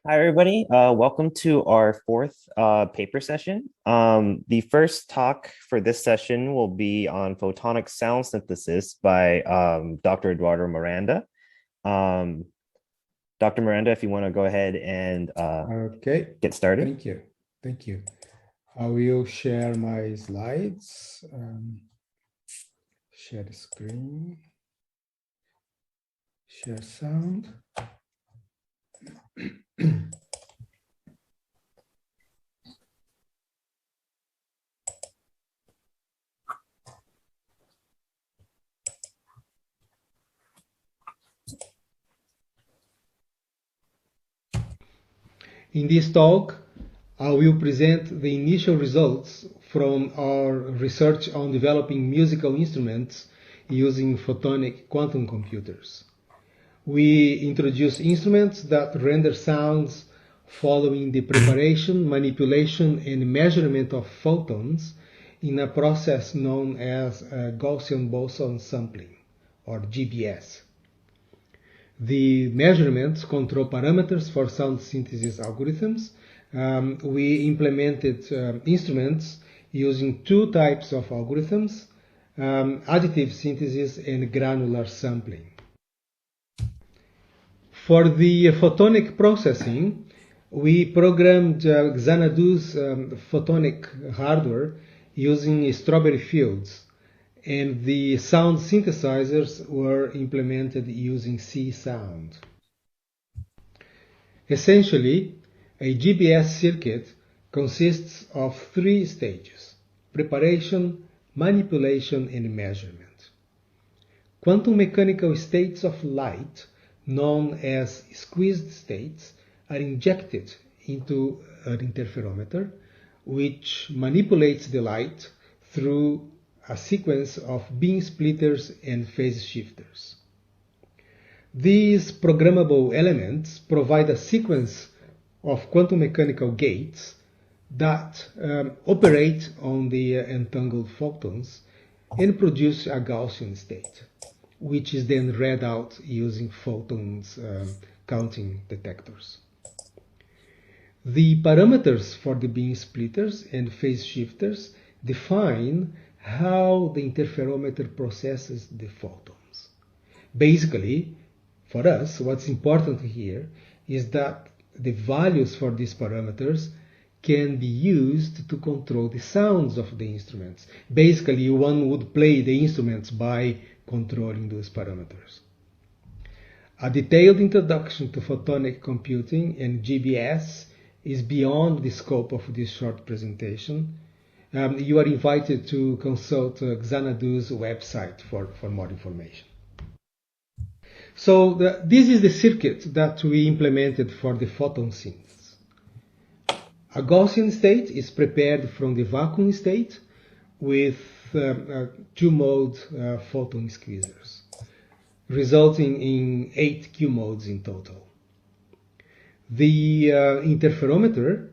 Hi, everybody. Welcome to our fourth paper session. The first talk for this session will be on photonic sound synthesis by Dr. Eduardo Miranda. Um, Dr. Miranda, if you want to go ahead and Okay, get started. thank you. Thank you. I will share my slides, share the screen, share sound. In this talk, I will present the initial results from our research on developing musical instruments using photonic quantum computers. We introduce instruments that render sounds following the preparation, manipulation, and measurement of photons in a process known as Gaussian boson sampling, or GBS. The measurements control parameters for sound synthesis algorithms. We implemented instruments using two types of algorithms, additive synthesis and granular sampling. For the photonic processing, we programmed Xanadu's photonic hardware using strawberry fields, and the sound synthesizers were implemented using C sound. Essentially, a GBS circuit consists of three stages: preparation, manipulation, and measurement. Quantum mechanical states of light, known as squeezed states, are injected into an interferometer, which manipulates the light through a sequence of beam splitters and phase shifters. These programmable elements provide a sequence of quantum mechanical gates that operate on the entangled photons and produce a Gaussian state, which is then read out using photons counting detectors. The parameters for the beam splitters and phase shifters define how the interferometer processes the photons. Basically, for us, what's important here is that the values for these parameters can be used to control the sounds of the instruments. Basically, one would play the instruments by controlling those parameters. A detailed introduction to photonic computing and GBS is beyond the scope of this short presentation. You are invited to consult Xanadu's website for more information. So this is the circuit that we implemented for the photon synthesis. A Gaussian state is prepared from the vacuum state with two-mode photon squeezers, resulting in 8 Q modes in total. The interferometer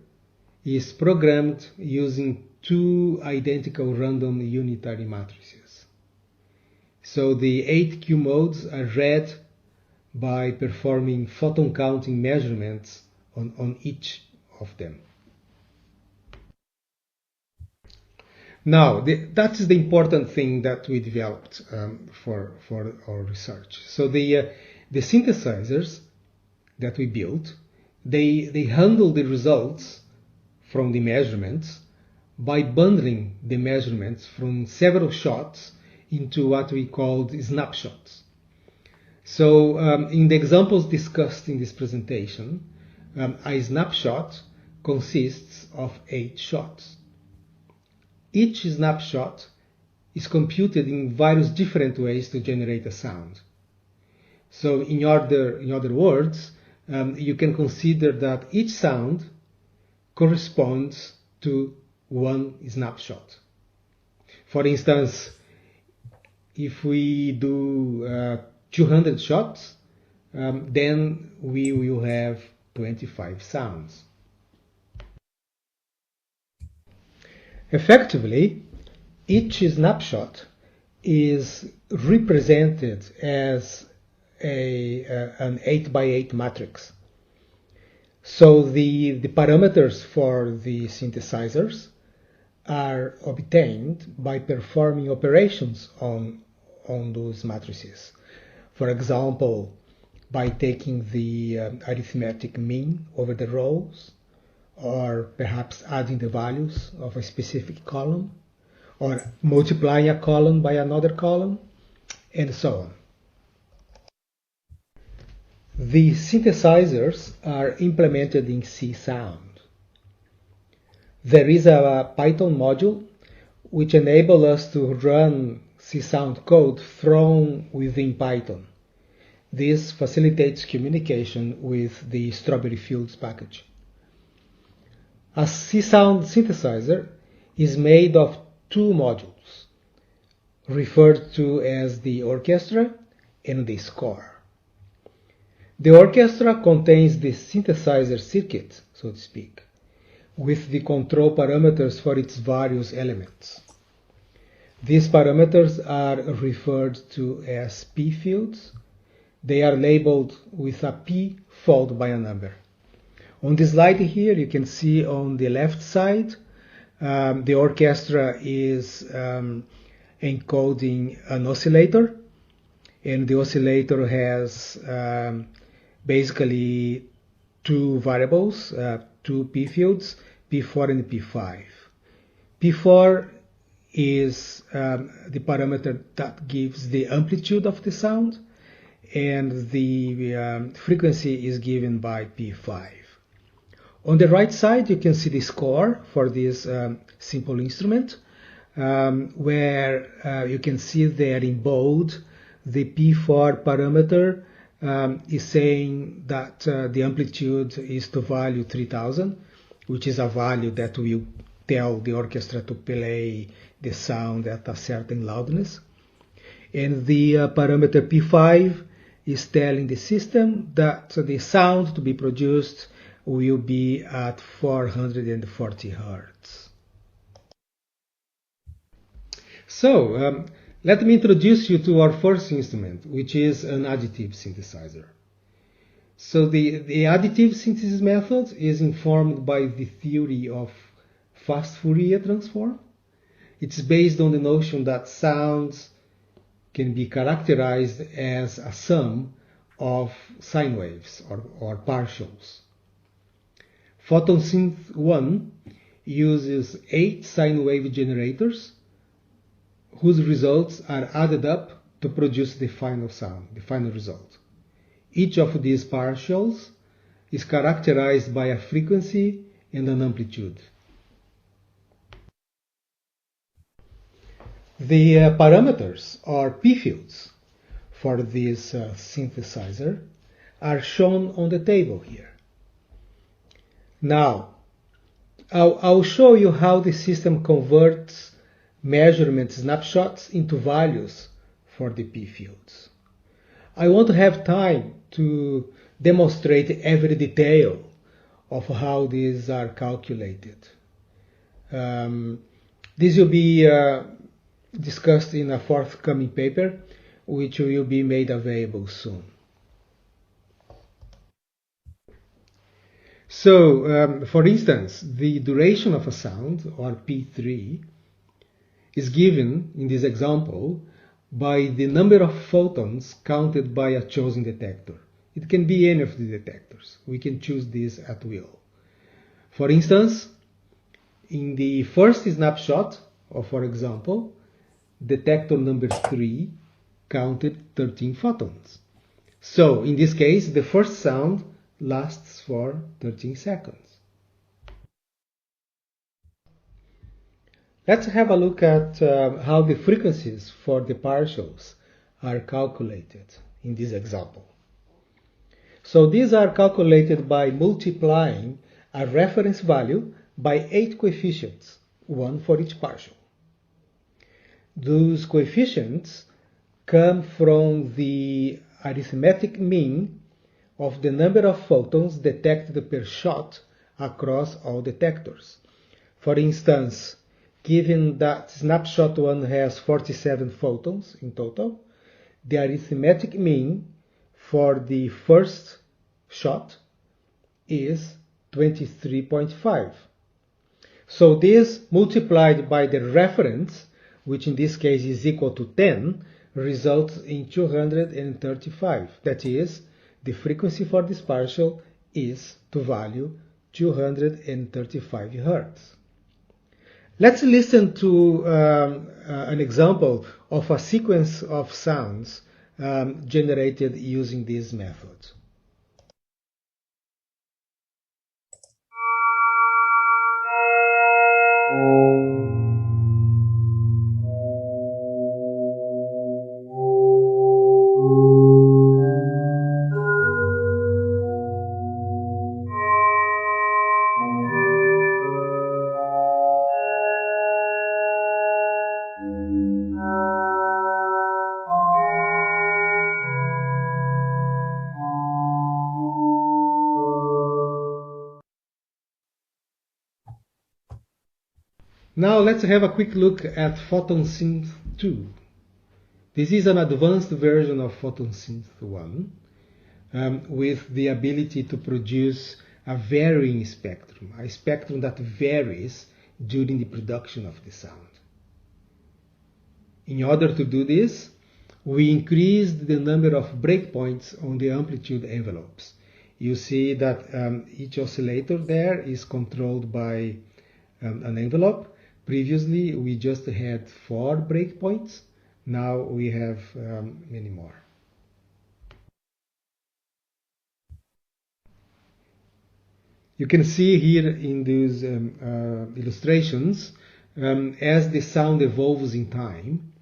is programmed using two identical random unitary matrices. So the 8 Q modes are read by performing photon counting measurements on each of them. Now, that is the important thing that we developed for our research. So the synthesizers that we built, they handle the results from the measurements by bundling the measurements from several shots into what we called snapshots. So in the examples discussed in this presentation, a snapshot consists of 8 shots. Each snapshot is computed in various different ways to generate a sound. So in other words, you can consider that each sound corresponds to one snapshot. For instance, if we do 200 shots, then we will have 25 sounds. Effectively, each snapshot is represented as an 8 by 8 matrix. So the parameters for the synthesizers are obtained by performing operations on those matrices. For example, by taking the arithmetic mean over the rows, or perhaps adding the values of a specific column, or multiplying a column by another column, and so on. The synthesizers are implemented in C Sound. There is a Python module which enables us to run C Sound code from within Python. This facilitates communication with the Strawberry Fields package. A C Sound synthesizer is made of two modules, referred to as the orchestra and the score. The orchestra contains the synthesizer circuit, so to speak, with the control parameters for its various elements. These parameters are referred to as P fields. They are labeled with a P followed by a number. On the slide here, you can see on the left side, the orchestra is encoding an oscillator, and the oscillator has basically two variables, two P fields, P4 and P5. P4 is the parameter that gives the amplitude of the sound, and the frequency is given by P5. On the right side, you can see the score for this simple instrument, where you can see there in bold the P4 parameter is saying that the amplitude is to value 3000, which is a value that will tell the orchestra to play the sound at a certain loudness. And the parameter P5 is telling the system that the sound to be produced will be at 440 Hertz. So, let me introduce you to our first instrument, which is an additive synthesizer. So the additive synthesis method is informed by the theory of fast Fourier transform. It's based on the notion that sounds can be characterized as a sum of sine waves or partials. PhotonSynth 1 uses 8 sine wave generators whose results are added up to produce the final sound, the final result. Each of these partials is characterized by a frequency and an amplitude. The parameters, or P fields, for this synthesizer are shown on the table here. Now, I'll show you how the system converts measurement snapshots into values for the P fields. I want to have time to demonstrate every detail of how these are calculated. This will be discussed in a forthcoming paper, which will be made available soon. So, for instance, the duration of a sound, or P3, is given in this example by the number of photons counted by a chosen detector. It can be any of the detectors. We can choose this at will. For instance, in the first snapshot, or for example, detector number 3 counted 13 photons. So, in this case, the first sound lasts for 13 seconds. Let's have a look at how the frequencies for the partials are calculated in this example. So these are calculated by multiplying a reference value by 8 coefficients, one for each partial. Those coefficients come from the arithmetic mean of the number of photons detected per shot across all detectors. For instance, given that snapshot 1 has 47 photons in total, the arithmetic mean for the first shot is 23.5. So this multiplied by the reference, which in this case is equal to 10, results in 235. That is, the frequency for this partial is to value 235 Hz. Let's listen to an example of a sequence of sounds generated using this method. Now let's have a quick look at PhotonSynth 2. This is an advanced version of PhotonSynth 1 with the ability to produce a varying spectrum, a spectrum that varies during the production of the sound. In order to do this, we increased the number of breakpoints on the amplitude envelopes. You see that each oscillator there is controlled by an envelope. Previously, we just had 4 breakpoints. Now we have many more. You can see here in these illustrations, as the sound evolves in time,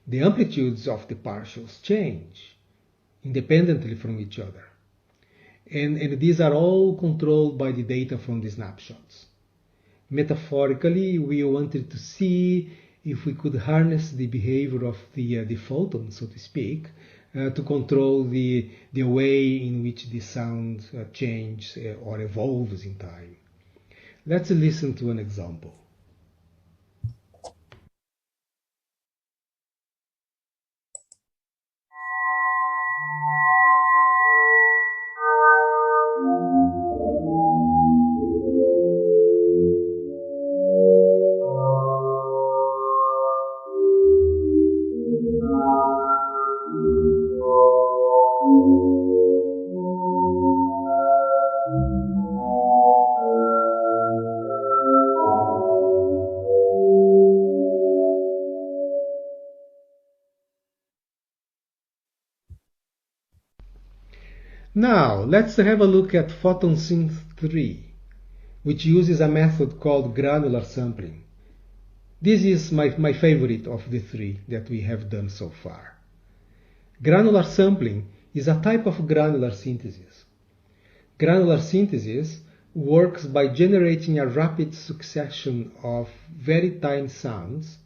the amplitudes of the partials change independently from each other. And these are all controlled by the data from the snapshots. Metaphorically, we wanted to see if we could harness the behavior of the photon, so to speak, to control the way in which the sound changes or evolves in time. Let's listen to an example. Now, let's have a look at PhotonSynth 3, which uses a method called granular sampling. This is my favorite of the 3 that we have done so far. Granular sampling is a type of granular synthesis. Granular synthesis works by generating a rapid succession of very tiny sounds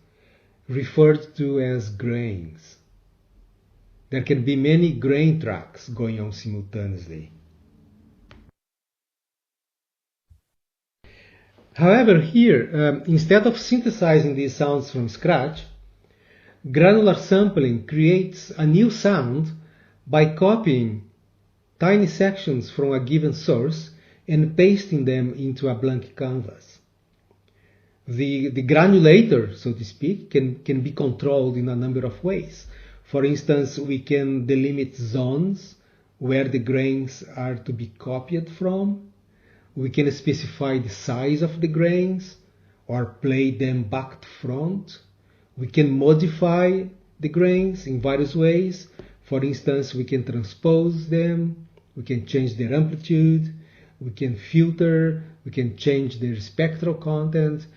referred to as grains. There can be many grain tracks going on simultaneously. However, here, instead of synthesizing these sounds from scratch, granular sampling creates a new sound by copying tiny sections from a given source and pasting them into a blank canvas. The granulator, so to speak, can be controlled in a number of ways. For instance, we can delimit zones where the grains are to be copied from. We can specify the size of the grains or play them back to front. We can modify the grains in various ways. For instance, we can transpose them, we can change their amplitude, we can filter, we can change their spectral content,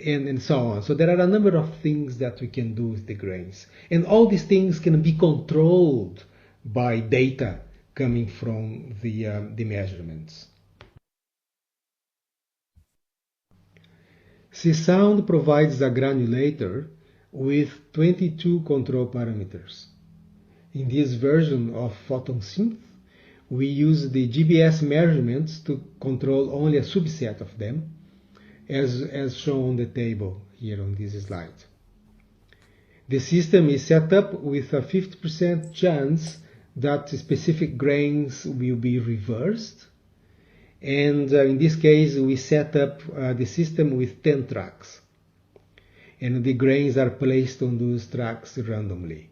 and so on. So there are a number of things that we can do with the grains. And all these things can be controlled by data coming from the measurements. Csound provides a granulator with 22 control parameters. In this version of PhotonSynth, we use the GBS measurements to control only a subset of them, as shown on the table here on this slide. The system is set up with a 50% chance that specific grains will be reversed, And in this case, we set up the system with 10 tracks. And the grains are placed on those tracks randomly.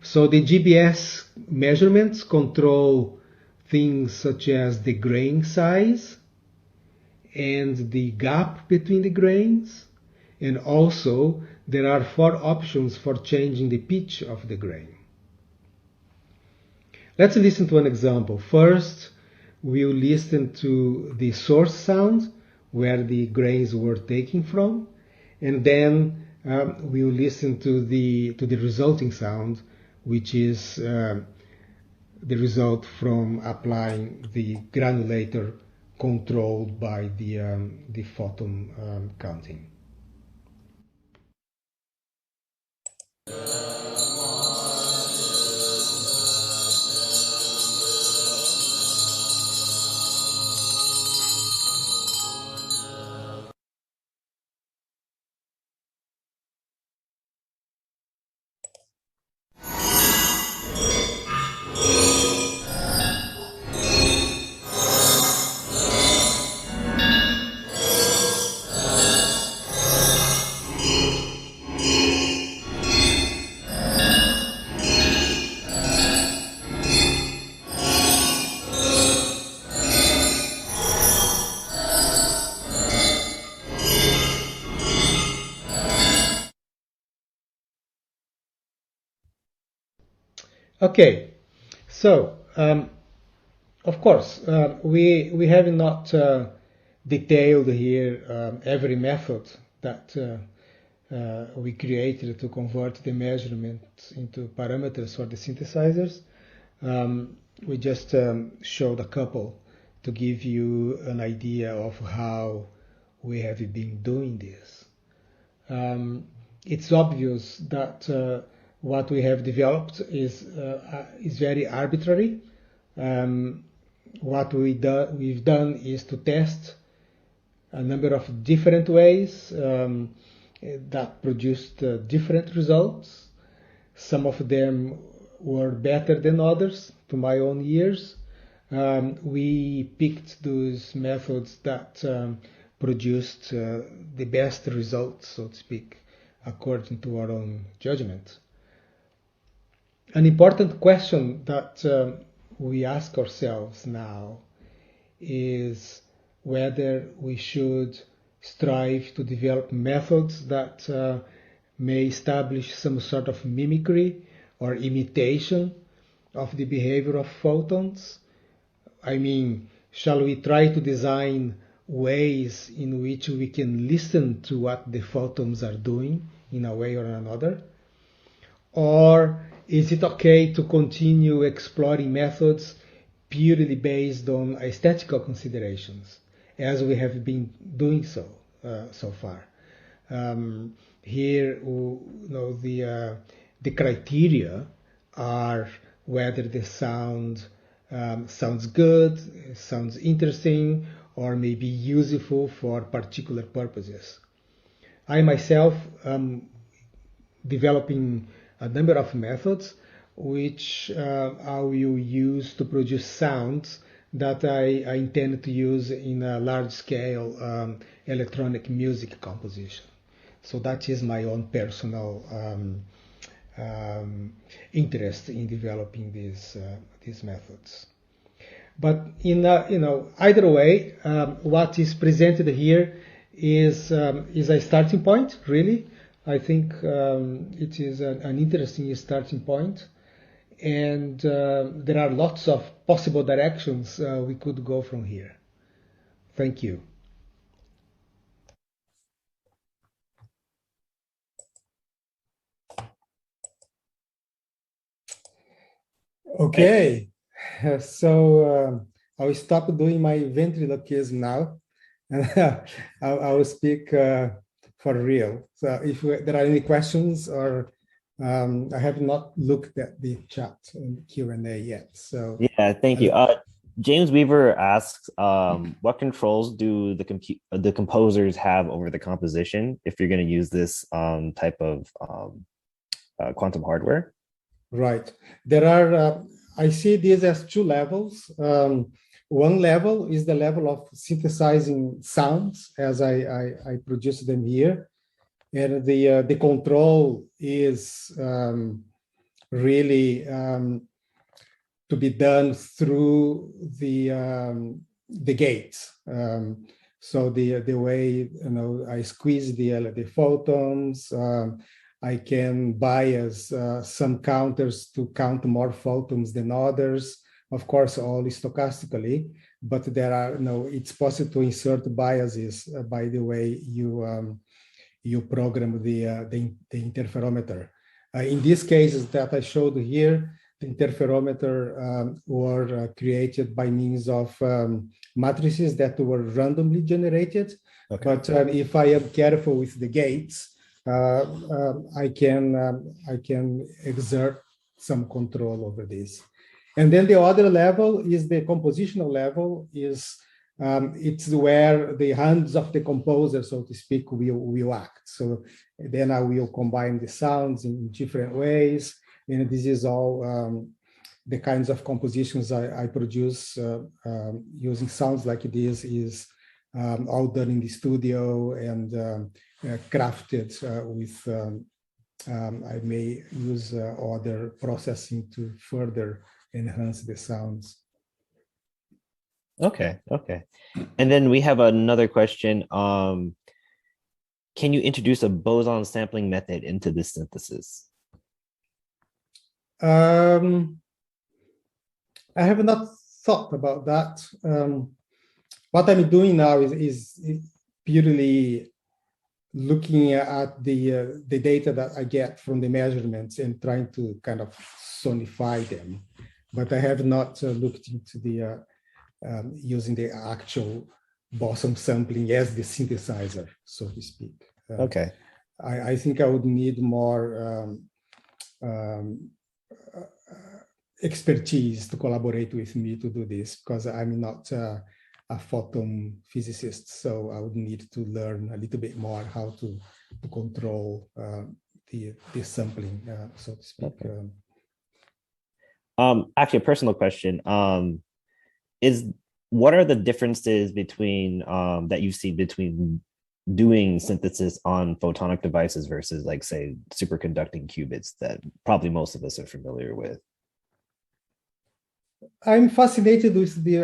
So the GBS measurements control things such as the grain size and the gap between the grains. And also, there are 4 options for changing the pitch of the grain. Let's listen to an example. First, we'll listen to the source sound, where the grains were taken from, and then we'll listen to the resulting sound, which is the result from applying the granulator controlled by the photon counting. Okay, so of course we have not detailed here every method that we created to convert the measurement into parameters for the synthesizers. We just showed a couple to give you an idea of how we have been doing this. It's obvious that what we have developed is very arbitrary. What we've done is to test a number of different ways that produced different results. Some of them were better than others, to my own ears. We picked those methods that produced the best results, so to speak, according to our own judgment. An important question that we ask ourselves now is whether we should strive to develop methods that may establish some sort of mimicry or imitation of the behavior of photons. I mean, shall we try to design ways in which we can listen to what the photons are doing in a way or another? Or is it okay to continue exploring methods purely based on aesthetical considerations, as we have been doing so far? Here, the criteria are whether the sound sounds good, sounds interesting, or may be useful for particular purposes. I myself am developing a number of methods which I will use to produce sounds that I intend to use in a large-scale electronic music composition. So that is my own personal interest in developing these methods. But in either way, what is presented here is a starting point, really. I think it is an interesting starting point, and there are lots of possible directions we could go from here. Thank you. Okay, so I'll stop doing my ventriloquism now, and I will speak for real. So if there are any questions, or I have not looked at the chat and Q&A yet. So yeah, thank you. James Weaver asks, what controls do the composers have over the composition if you're going to use this type of quantum hardware? Right. There are, I see these as 2 levels. one level is the level of synthesizing sounds as I produce them here. And the control is really to be done through the gates. So the way I squeeze the photons, I can bias some counters to count more photons than others. Of course, all stochastically, but there are it's possible to insert biases by the way you program the interferometer. In these cases that I showed here, the interferometer were created by means of matrices that were randomly generated. Okay. But if I am careful with the gates, I can exert some control over this. And then the other level is the compositional level. It's where the hands of the composer, so to speak, will act. So then I will combine the sounds in different ways. And this is all the kinds of compositions I produce using sounds like this is all done in the studio and crafted with, I may use other processing to further enhance the sounds. Okay. And then we have another question. Can you introduce a boson sampling method into this synthesis? I have not thought about that. What I'm doing now is purely looking at the data that I get from the measurements and trying to kind of sonify them. But I have not looked into the using the actual boson sampling as the synthesizer, so to speak. Okay. I think I would need more expertise to collaborate with me to do this, because I'm not a photon physicist, so I would need to learn a little bit more how to control the sampling, so to speak. Okay. Actually, a personal question. What are the differences between that you see between doing synthesis on photonic devices versus, like, say, superconducting qubits that probably most of us are familiar with? I'm fascinated with the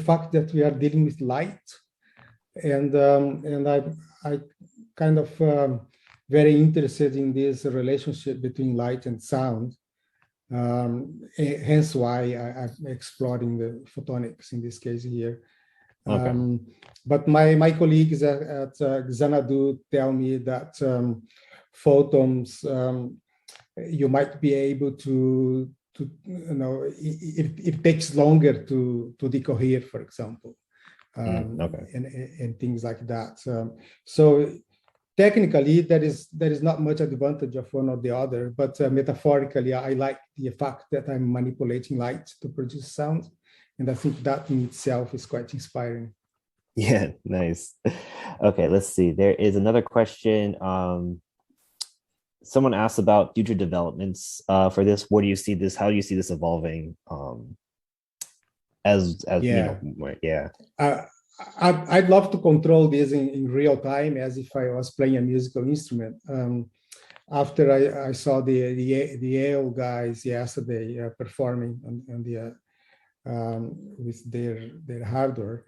fact that we are dealing with light, and I kind of very interested in this relationship between light and sound. Hence why I'm exploring the photonics in this case here. Okay. But my colleagues at Xanadu tell me that photons, you might be able to it takes longer to decohere, for example, okay. and things like that. So technically, there is not much advantage of one or the other, but metaphorically, I like the fact that I'm manipulating light to produce sound, and I think that in itself is quite inspiring. Yeah, nice. Okay, let's see. There is another question. Someone asked about future developments for this. What do you see this? How do you see this evolving? As yeah. Yeah. I'd love to control this in real time, as if I was playing a musical instrument. After I saw the Yale guys yesterday performing on the with their hardware,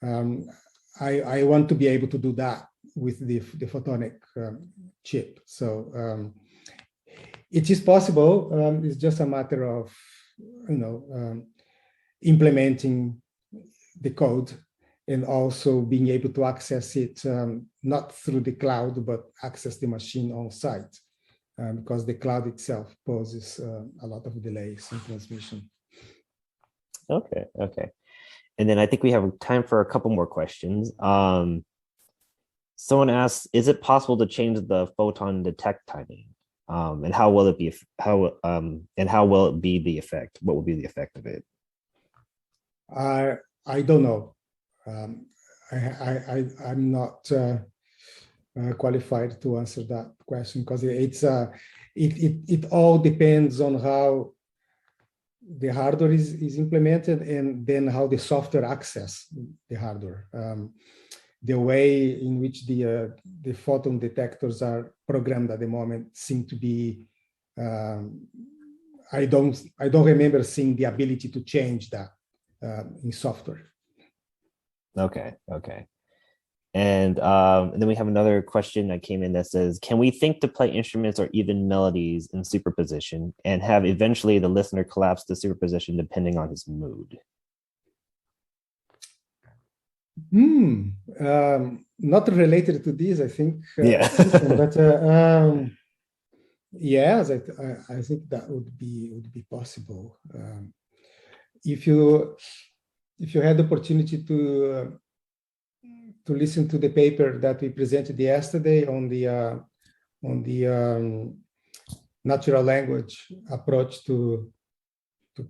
I want to be able to do that with the photonic chip. So it is possible. It's just a matter of implementing the code and also being able to access it not through the cloud, but access the machine on site, because the cloud itself poses a lot of delays in transmission. Okay. And then I think we have time for a couple more questions. Someone asks, is it possible to change the photon detect timing? And how will it be? How will it be the effect? What will be the effect of it? I don't know. I'm not qualified to answer that question, because it all depends on how the hardware is implemented, and then how the software access the hardware. The way in which the photon detectors are programmed at the moment seem to be, I don't remember seeing the ability to change that in software. Okay. And then we have another question that came in that says, can we think to play instruments or even melodies in superposition and have eventually the listener collapse the superposition depending on his mood? Not related to this, I think. Yeah. But yes, I think that would be possible. If you had the opportunity to listen to the paper that we presented yesterday on the natural language approach to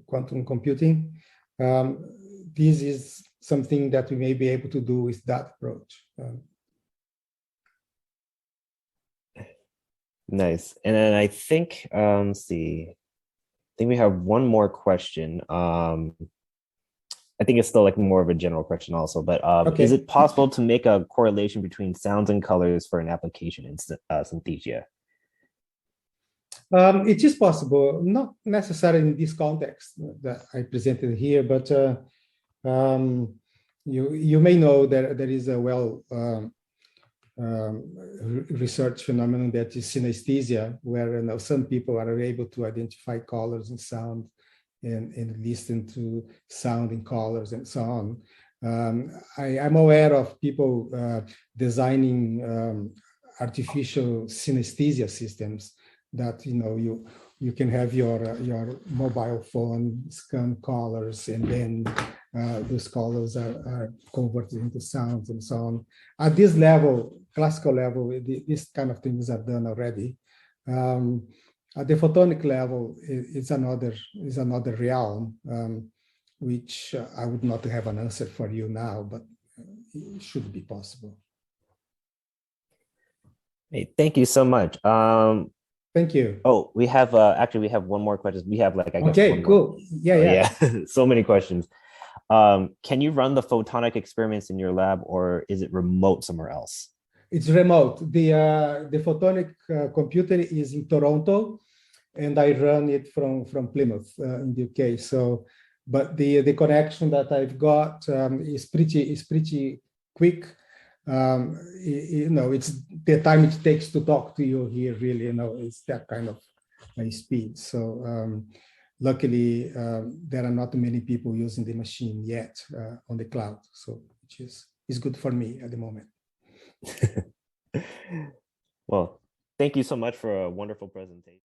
quantum computing, this is something that we may be able to do with that approach. Nice. And then I think, let's see, I think we have one more question. I think it's still like more of a general question also, but Okay. Is it possible to make a correlation between sounds and colors for an application in synesthesia? It is possible, not necessarily in this context that I presented here, but you may know that there is a research phenomenon that is synesthesia, where some people are able to identify colors and sound and listen to sound and colors and so on. I'm aware of people designing artificial synesthesia systems that you can have your mobile phone scan colors, and then those colors are converted into sounds and so on. At this level, classical level, these kind of things are done already. At the photonic level, it's another realm, which I would not have an answer for you now, but it should be possible. Hey, thank you so much. Thank you. Oh, we have actually we have one more question. We have like I guess okay, cool. Yeah. So many questions. Can you run the photonic experiments in your lab, or is it remote somewhere else? It's remote. The photonic computer is in Toronto, and I run it from Plymouth in the UK. So, but the connection that I've got is pretty quick. It's the time it takes to talk to you here. Really, it's that kind of speed. So, luckily, there are not many people using the machine yet on the cloud. So, which is good for me at the moment. Well, thank you so much for a wonderful presentation.